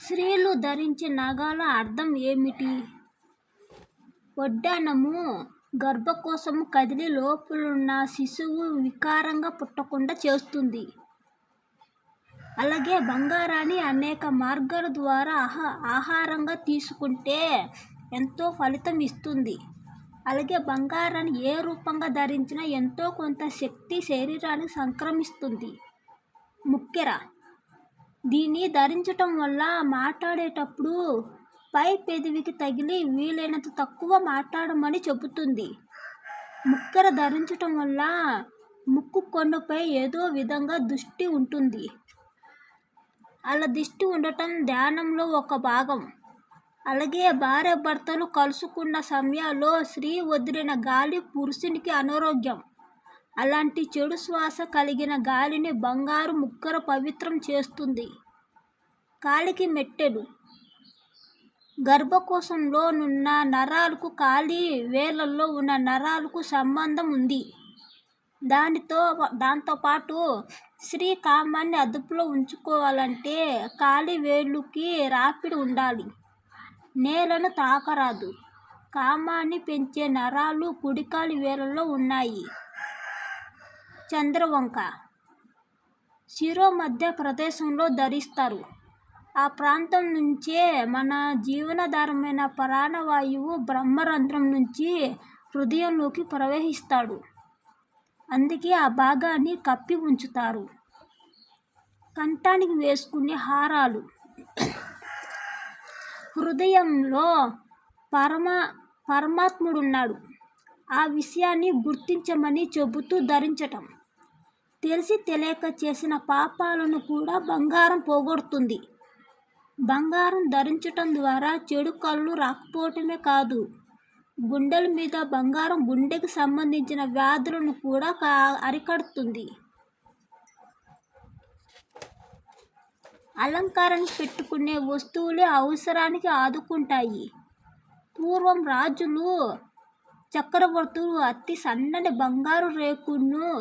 స్త్రీలు ధరించే నగల అర్థం ఏమిటి? వడ్డాణము గర్భకోశము కదిలి లోపలున్న శిశువు వికారంగా పుట్టకుండా చేస్తుంది. అలాగే బంగారాన్ని అనేక మార్గాల ద్వారా ఆహారంగా తీసుకుంటే ఎంతో ఫలితం ఇస్తుంది. అలాగే బంగారాన్ని ఏ రూపంగా ధరించినా ఎంతో కొంత శక్తి శరీరానికి సంక్రమిస్తుంది. ముక్కెర దీన్ని ధరించటం వల్ల మాట్లాడేటప్పుడు పై పెదవికి తగిలి వీలైనంత తక్కువ మాట్లాడమని చెబుతుంది. ముక్కెర ధరించటం వల్ల ముక్కు కొండపై ఏదో విధంగా దృష్టి ఉంటుంది. అలా దృష్టి ఉండటం ధ్యానంలో ఒక భాగం. అలాగే భార్యాభర్తలు కలుసుకున్న సమయాల్లో స్త్రీ వదిలిన గాలి పురుషునికి అనారోగ్యం. అలాంటి చెడు శ్వాస కలిగిన గాలిని బంగారు ముక్కెర పవిత్రం చేస్తుంది. కాలికి మెట్టెలు గర్భకోశంలో ఉన్న నరాలకు కాలి వేళ్లలో ఉన్న నరాలకు సంబంధం ఉంది. దాంతోపాటు స్త్రీ కామాన్ని అదుపులో ఉంచుకోవాలంటే కాలి వేళ్ళకి రాపిడి ఉండాలి. నేలను తాకరాదు. కామాన్ని పెంచే నరాలు కుడికాలి వేళ్లలో ఉన్నాయి. చంద్రవంక శిరోమధ్య ప్రదేశంలో ధరిస్తారు. ఆ ప్రాంతం నుంచే మన జీవనాధారమైన ప్రాణవాయువు బ్రహ్మరంధ్రం నుంచి హృదయంలోకి ప్రవహిస్తాడు. అందుకే ఆ భాగాన్ని కప్పి ఉంచుతారు. కంఠానికి వేసుకునే హారాలు హృదయంలో పరమాత్ముడున్నాడు. ఆ విషయాన్ని గుర్తించమని చెబుతూ ధరించటం. తెలిసి తెలియక చేసిన పాపాలను కూడా బంగారం పోగొడుతుంది. బంగారం ధరించటం ద్వారా చెడు కళ్ళు రాకపోవటమే కాదు, గుండెల మీద బంగారం గుండెకి సంబంధించిన వ్యాధులను కూడా అరికడుతుంది. అలంకారానికి పెట్టుకునే వస్తువులే అవసరానికి ఆదుకుంటాయి. పూర్వం రాజులు చక్రవర్తులు అతి సన్నని బంగారు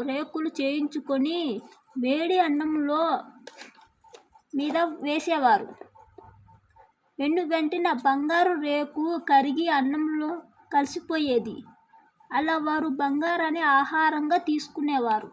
రేకులు చేయించుకొని వేడి అన్నంలో మీద వేసేవారు. వెంటనే బంగారు రేకు కరిగి అన్నంలో కలిసిపోయేది. అలా వారు బంగారాన్ని ఆహారంగా తీసుకునేవారు.